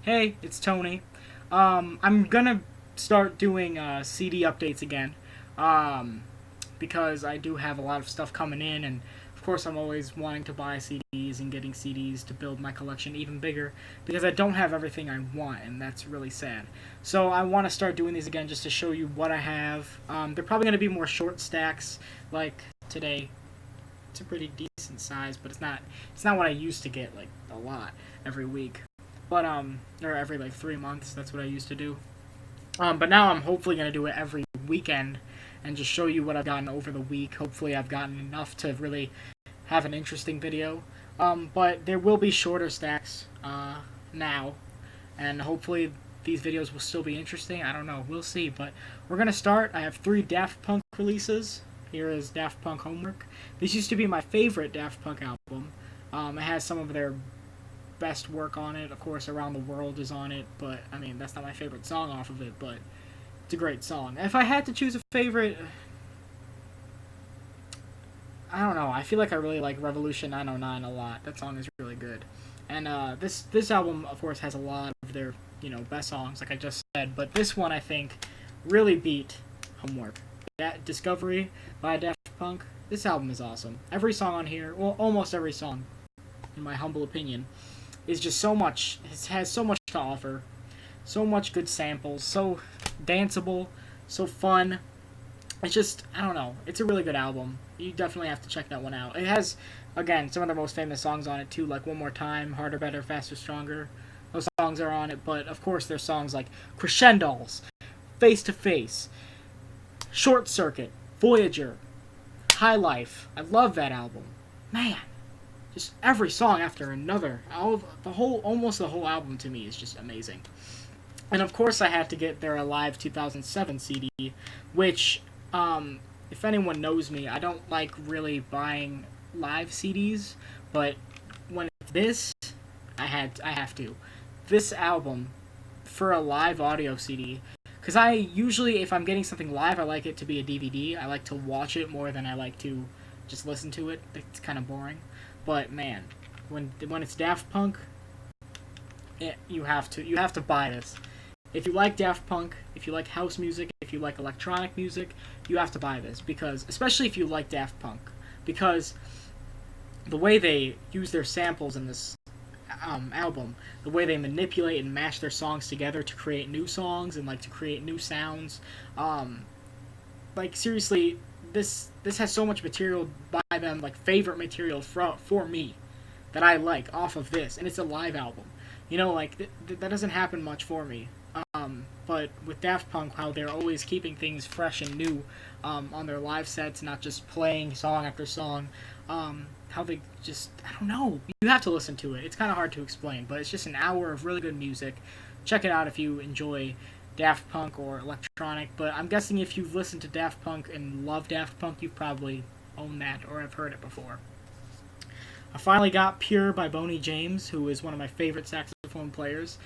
Hey, it's Tony. I'm gonna start doing CD updates again, um, because I do have a lot of stuff coming in, and of course I'm always wanting to buy CDs and getting CDs to build my collection even bigger, because I don't have everything I want, and that's really sad. So I want to start doing these again just to show you what I have. They're probably gonna be more short stacks, like today. It's a pretty decent size, but it's not what I used to get like a lot every week. But or every like 3 months. That's what I used to do. But now I'm hopefully gonna do it every weekend and just show you what I've gotten over the week. Hopefully I've gotten enough to really have an interesting video. But there will be shorter stacks now, and hopefully these videos will still be interesting. I don't know. We'll see. But we're gonna start. I have 3 Daft Punk releases. Here is Daft Punk Homework. This used to be my favorite Daft Punk album. It has some of their best work on it. Of course, Around the World is on it, but I mean, that's not my favorite song off of it, but it's a great song. If I had to choose a favorite, I don't know. I feel like I really like Revolution 909 a lot. That song is really good. And this album, of course, has a lot of their best songs, like I just said. But this one, I think, really beat Homework. That Discovery by Daft Punk. This album is awesome. Every song on here, well, almost every song, in my humble opinion, is just so much. It has so much to offer. So much good samples. So danceable. So fun. It's just, I don't know. It's a really good album. You definitely have to check that one out. It has, again, some of the most famous songs on it too, like One More Time, Harder, Better, Faster, Stronger. Those songs are on it, but of course there's songs like Crescendos, Face to Face, Short Circuit, Voyager, High Life. I love that album. Man, just every song after another. Almost the whole album to me is just amazing. And of course I had to get their Alive 2007 CD, which, if anyone knows me, I don't like really buying live CDs, but when it's this, I have to. This album, for a live audio CD, because I usually, if I'm getting something live, I like it to be a DVD. I like to watch it more than I like to just listen to it. It's kind of boring. But man, when it's Daft Punk, you have to buy this. If you like Daft Punk, if you like house music, if you like electronic music, you have to buy this, because especially if you like Daft Punk, because the way they use their samples in this album, the way they manipulate and mash their songs together to create new songs and like to create new sounds, like seriously, this has so much material by them, like favorite material for me that I like off of this, and it's a live album. Like that doesn't happen much for me. But with Daft Punk, how they're always keeping things fresh and new on their live sets, not just playing song after song. How they just, I don't know. You have to listen to it. It's kind of hard to explain, but it's just an hour of really good music. Check it out if you enjoy Daft Punk or electronic. But I'm guessing if you've listened to Daft Punk and love Daft Punk, you've probably owned that or have heard it before. I finally got Pure by Boney James, who is one of my favorite saxophone players.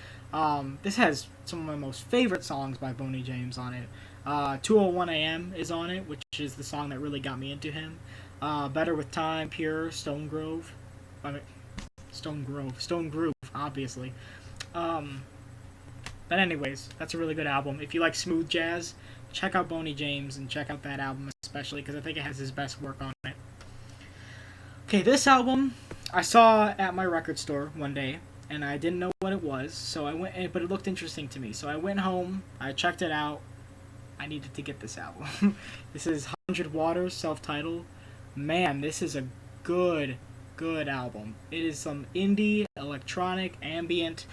This has some of my most favorite songs by Boney James on it. 2:01 a.m. is on it, which is the song that really got me into him. Better with Time, Pure, Stone Groove, obviously. But anyways, that's a really good album. If you like smooth jazz, check out Boney James and check out that album especially, because I think it has his best work on it. Okay, this album I saw at my record store one day, and I didn't know what it was, so I went, but it looked interesting to me. So I went home, I checked it out. I needed to get this album. This is 100 Waters, self-titled. Man, this is a good album. It is some indie, electronic, ambient,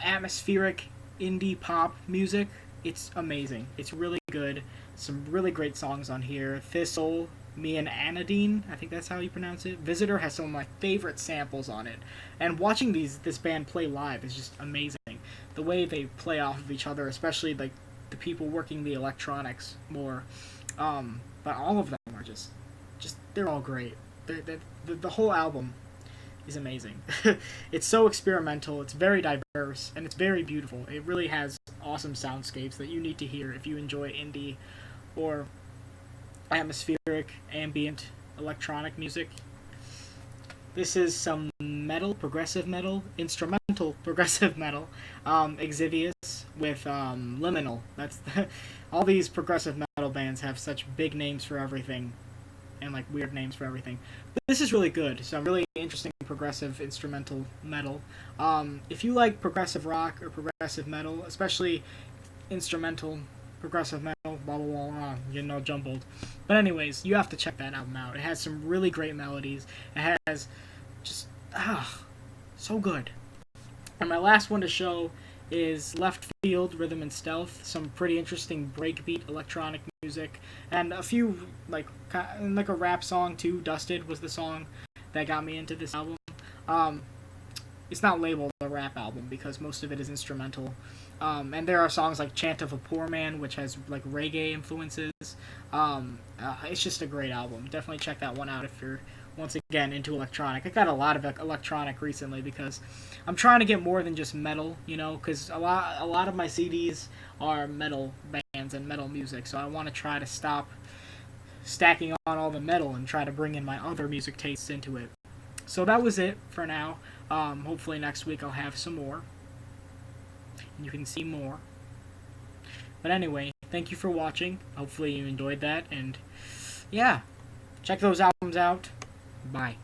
atmospheric indie pop music. It's amazing. It's really good. Some really great songs on here. Thistle, Me and Anadine, I think that's how you pronounce it. Visitor has some of my favorite samples on it. And watching this band play live is just amazing. The way they play off of each other, especially like the people working the electronics more. But all of them are just they're all great. The whole album is amazing. It's so experimental, it's very diverse, and it's very beautiful. It really has awesome soundscapes that you need to hear if you enjoy indie or atmospheric, ambient, electronic music. This is some metal, progressive metal, instrumental progressive metal, Exvius with Liminal. That's all these progressive metal bands have such big names for everything, and like weird names for everything. But this is really good. Some really interesting progressive instrumental metal. If you like progressive rock or progressive metal, especially instrumental progressive metal, blah blah blah, blah, getting all jumbled. But anyways, you have to check that album out. It has some really great melodies. It has just so good. And my last one to show is Left Field Rhythm and Stealth. Some pretty interesting breakbeat electronic music, and a few like a rap song too. Dusted was the song that got me into this album. It's not labeled a rap album because most of it is instrumental. And there are songs like Chant of a Poor Man, which has like reggae influences. It's just a great album. Definitely check that one out if you're, once again, into electronic. I got a lot of electronic recently because I'm trying to get more than just metal, because a lot of my CDs are metal bands and metal music, so I want to try to stop stacking on all the metal and try to bring in my other music tastes into it. So that was it for now. Hopefully next week I'll have some more, and you can see more. But anyway, thank you for watching. Hopefully you enjoyed that, and yeah, check those albums out. Bye.